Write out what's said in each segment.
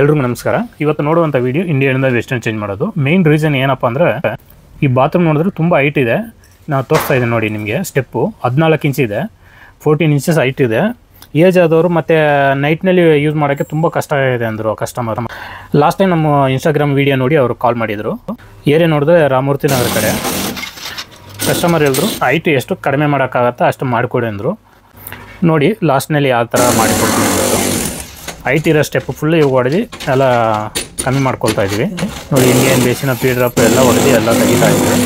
ಎಲ್ರಿಗೂ ನಮಸ್ಕಾರ. ಇವತ್ತು ನೋಡುವಂಥ ವಿಡಿಯೋ ಇಂಡಿಯಾದಿಂದ ವೆಸ್ಟರ್ನ್ ಚೇಂಜ್ ಮಾಡೋದು. ಮೇನ್ ರೀಸನ್ ಏನಪ್ಪ ಅಂದರೆ, ಈ ಬಾತ್ರೂಮ್ ನೋಡಿದ್ರೆ ತುಂಬ ಹೈಟ್ ಇದೆ. ನಾವು ತೋರಿಸ್ತಾ ಇದ್ದೀನಿ ನೋಡಿ, ನಿಮಗೆ ಸ್ಟೆಪ್ಪು 14 ಇಂಚ್ ಇದೆ, 14 ಇಂಚಸ್ ಹೈಟ್ ಇದೆ. ಏಜ್ ಆದವರು ಮತ್ತು ನೈಟ್ನಲ್ಲಿ ಯೂಸ್ ಮಾಡೋಕ್ಕೆ ತುಂಬ ಕಷ್ಟ ಇದೆ ಅಂದರು ಕಸ್ಟಮರ್. ಲಾಸ್ಟ್ ಟೈಮ್ ನಮ್ಮ ಇನ್ಸ್ಟಾಗ್ರಾಮ್ ವೀಡಿಯೋ ನೋಡಿ ಅವರು ಕಾಲ್ ಮಾಡಿದರು. ಏರಿಯಾ ನೋಡಿದ್ರೆ ರಾಮಮೂರ್ತಿ ನಗರ ಕಡೆ. ಕಸ್ಟಮರ್ ಹೇಳಿದ್ರು ಹೈಟ್ ಎಷ್ಟು ಕಡಿಮೆ ಮಾಡೋಕ್ಕಾಗತ್ತಾ ಅಷ್ಟು ಮಾಡಿಕೊಡಿ ಅಂದರು. ನೋಡಿ ಲಾಸ್ಟ್ನಲ್ಲಿ ಯಾವ ಥರ ಮಾಡಿಕೊಡ್ತೀನಿ ಅಂದರು. ಹೈಟ್ ಇರೋ ಸ್ಟೆಪ್ ಫುಲ್ಲು ಇವಾಗ ಹೊಡೆದು ಎಲ್ಲ ಕಮ್ಮಿ ಮಾಡ್ಕೊಳ್ತಾ ಇದ್ದೀವಿ. ನೋಡಿ ಇಂಡಿಯನ್ ಬೇಸಿನ ಪಿ ಡ್ರಾಪ್ ಎಲ್ಲ ಹೊಡೆದು ಎಲ್ಲ ತೆಗಿತಾ ಇದ್ದೀವಿ.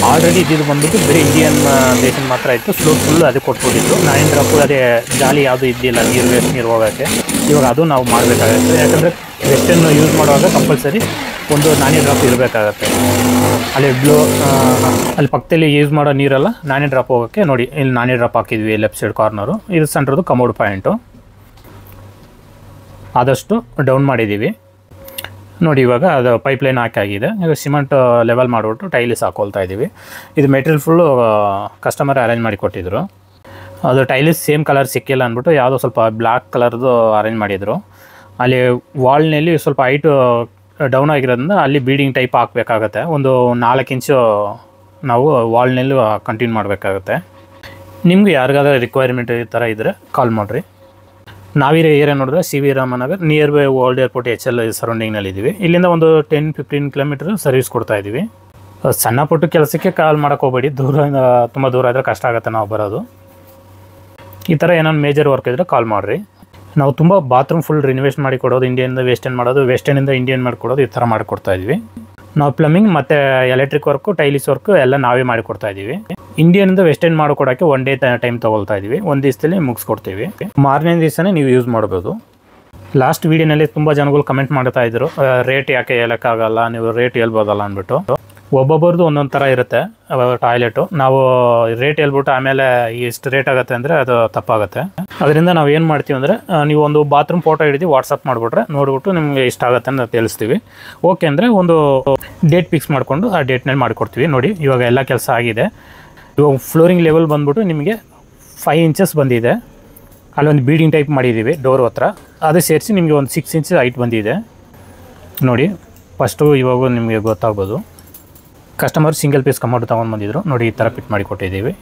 ಆಲ್ರೆಡಿ ಇದು ಬಂದುಬಿಟ್ಟು ಬರೀ ಇಂಡಿಯನ್ ಬೇಸಿನ್ ಮಾತ್ರ ಇತ್ತು. ಫ್ಲೋರ್ ಫುಲ್ಲು ಅದೇ ಕೊಟ್ಬಿಟ್ಟಿದ್ದು. 9 ಡ್ರಾಪು ಅದೇ ಜಾಲಿ ಯಾವುದೂ ಇದ್ದಿಲ್ಲ, ನೀರು ವೇಸ್ಟ್ ನೀರು ಹೋಗೋಕ್ಕೆ. ಇವಾಗ ಅದು ನಾವು ಮಾಡಬೇಕಾಗತ್ತೆ. ಯಾಕಂದರೆ ವೆಸ್ಟರ್ನ್ ಯೂಸ್ ಮಾಡುವಾಗ ಕಂಪಲ್ಸರಿ ಒಂದು 9 ಡ್ರಾಪ್ ಇರಬೇಕಾಗತ್ತೆ. ಅಲ್ಲಿ ಪಕ್ಕದಲ್ಲಿ ಯೂಸ್ ಮಾಡೋ ನೀರೆಲ್ಲ 9 ಡ್ರಾಪ್ ಹೋಗೋಕ್ಕೆ ನೋಡಿ ಇಲ್ಲಿ 9 ಡ್ರಾಪ್ ಹಾಕಿದ್ವಿ ಲೆಫ್ಟ್ ಸೈಡ್ ಕಾರ್ನರು. ಇದು ಸೆಂಟ್ರದು ಕಮೋಡ್ ಪಾಯಿಂಟು. ಆದಷ್ಟು ಡೌನ್ ಮಾಡಿದ್ದೀವಿ ನೋಡಿ. ಇವಾಗ ಅದು ಪೈಪ್ಲೈನ್ ಹಾಕಾಗಿದೆ. ಈಗ ಸಿಮೆಂಟ್ ಲೆವೆಲ್ ಮಾಡಿಬಿಟ್ಟು ಟೈಲಿಸ್ ಹಾಕೊಳ್ತಾ ಇದ್ದೀವಿ. ಇದು ಮೆಟೀರಿಯಲ್ ಫುಲ್ಲು ಕಸ್ಟಮರ್ ಅರೇಂಜ್ ಮಾಡಿ ಕೊಟ್ಟಿದ್ದರು. ಅದು ಟೈಲಿಸ್ ಸೇಮ್ ಕಲರ್ ಸಿಕ್ಕಿಲ್ಲ ಅಂದ್ಬಿಟ್ಟು ಯಾವುದೋ ಸ್ವಲ್ಪ ಬ್ಲ್ಯಾಕ್ ಕಲರ್ದು ಅರೇಂಜ್ ಮಾಡಿದರು. ಅಲ್ಲಿ ವಾಲ್ನಲ್ಲಿ ಸ್ವಲ್ಪ ಹೈಟು ಡೌನ್ ಆಗಿರೋದ್ರಿಂದ ಅಲ್ಲಿ ಬೀಡಿಂಗ್ ಟೈಪ್ ಹಾಕಬೇಕಾಗತ್ತೆ. ಒಂದು 4 ಇಂಚು ನಾವು ವಾಲ್ನಲ್ಲಿ ಕಂಟಿನ್ಯೂ ಮಾಡಬೇಕಾಗತ್ತೆ. ನಿಮ್ಗೆ ಯಾರಿಗಾದ್ರೂ ರಿಕ್ವೈರ್ಮೆಂಟ್ ಈ ಥರ ಇದ್ದರೆ ಕಾಲ್ ಮಾಡಿರಿ. ನಾವಿರೋ ಏರಿಯಾ ನೋಡಿದ್ರೆ C V Ramanagar, near by old airport HL ಸರೌಂಡಿಂಗ್ನಲ್ಲಿ ಇದ್ದೀವಿ. ಇಲ್ಲಿಂದ ಒಂದು 10-15 ಕಿಲೋಮೀಟರ್ ಸರ್ವಿಸ್ ಕೊಡ್ತಾ ಇದ್ದೀವಿ. ಸಣ್ಣ ಪುಟ್ಟ ಕೆಲಸಕ್ಕೆ ಕಾಲ್ ಮಾಡೋಕೆ ಹೋಗಬೇಡಿ. ತುಂಬ ದೂರ ಆದರೆ ಕಷ್ಟ ಆಗುತ್ತೆ ನಾವು ಬರೋದು. ಈ ಥರ ಏನಾದ್ರು ಮೇಜರ್ ವರ್ಕ್ ಇದ್ದರೆ ಕಾಲ್ ಮಾಡಿರಿ. ನಾವು ತುಂಬ ಬಾತ್ರೂಮ್ ಫುಲ್ ರಿನೋವೇಷನ್ ಮಾಡಿ ಕೊಡೋದು, ಇಂಡಿಯನ್ನಿಂದ ವೆಸ್ಟರ್ನ್ ಮಾಡೋದು, ವೆಸ್ಟರ್ನಿಂದ ಇಂಡಿಯನ್ ಮಾಡಿಕೊಡೋದು, ಈ ಥರ ಮಾಡಿಕೊಡ್ತಾ ಇದ್ವಿ. ನಾವು ಪ್ಲಂಬಿಂಗ್ ಮತ್ತು ಎಲೆಕ್ಟ್ರಿಕ್ ವರ್ಕು, ಟೈಲಿಸ್ ವರ್ಕು ಎಲ್ಲ ನಾವೇ ಮಾಡಿಕೊಡ್ತಾ ಇದ್ದೀವಿ. ಇಂಡಿಯನ್ನಿಂದ ವೆಸ್ಟರ್ನ್ ಮಾಡಿಕೊಡೋಕ್ಕೆ 1 ಡೇ ಟೈಮ್ ತೊಗೊಳ್ತಾ ಇದ್ದೀವಿ. 1 ದಿವಸದಲ್ಲಿ ಮುಗಿಸ್ಕೊಡ್ತೀವಿ. ಮಾರನೇ ದಿವಸನೇ ನೀವು ಯೂಸ್ ಮಾಡ್ಬೋದು. ಲಾಸ್ಟ್ ವೀಡಿಯೋನಲ್ಲಿ ತುಂಬ ಜನಗಳು ಕಮೆಂಟ್ ಮಾಡ್ತಾ ಇದ್ದರು, ರೇಟ್ ಯಾಕೆ ಹೇಳೋಕ್ಕಾಗಲ್ಲ, ನೀವು ರೇಟ್ ಹೇಳ್ಬೋದಲ್ಲ ಅಂದ್ಬಿಟ್ಟು. ಒಬ್ಬೊಬ್ಬರದು ಒಂದೊಂದು ಥರ ಇರುತ್ತೆ ಟಾಯ್ಲೆಟು. ನಾವು ರೇಟ್ ಹೇಳ್ಬಿಟ್ಟು ಆಮೇಲೆ ಎಷ್ಟು ರೇಟ್ ಆಗುತ್ತೆ ಅಂದರೆ ಅದು ತಪ್ಪಾಗುತ್ತೆ. ಅದರಿಂದ ನಾವು ಏನು ಮಾಡ್ತೀವಿ ಅಂದರೆ, ನೀವು ಒಂದು ಬಾತ್ರೂಮ್ ಫೋಟೋ ಹಿಡಿದು ವಾಟ್ಸಪ್ ಮಾಡಿಬಿಟ್ರೆ ನೋಡಿಬಿಟ್ಟು ನಿಮಗೆ ಇಷ್ಟ ಆಗುತ್ತೆ ಅಂತ ತಿಳಿಸ್ತೀವಿ. ಓಕೆ ಅಂದರೆ ಒಂದು ಡೇಟ್ ಫಿಕ್ಸ್ ಮಾಡಿಕೊಂಡು ಆ ಡೇಟ್ನಲ್ಲಿ ಮಾಡಿಕೊಡ್ತೀವಿ. ನೋಡಿ ಇವಾಗ ಎಲ್ಲ ಕೆಲಸ ಆಗಿದೆ. ಇವಾಗ ಫ್ಲೋರಿಂಗ್ ಲೆವೆಲ್ ಬಂದ್ಬಿಟ್ಟು ನಿಮಗೆ 5 ಇಂಚಸ್ ಬಂದಿದೆ. ಅಲ್ಲೊಂದು ಬೀಡಿಂಗ್ ಟೈಪ್ ಮಾಡಿದ್ದೀವಿ ಡೋರ್ ಹತ್ರ. ಅದು ಸೇರಿಸಿ ನಿಮಗೆ ಒಂದು 6 ಇಂಚ್ ಹೈಟ್ ಬಂದಿದೆ ನೋಡಿ. ಫಸ್ಟು ಇವಾಗ ನಿಮಗೆ ಗೊತ್ತಾಗ್ಬೋದು. ಕಸ್ಟಮರ್ ಸಿಂಗಲ್ ಪೀಸ್ ಕಮೋಡ್ ತೊಗೊಂಡು ಬಂದಿದ್ರು ನೋಡಿ. ಈ ಥರ ಫಿಟ್ ಮಾಡಿ ಕೊಟ್ಟಿದ್ದೀವಿ.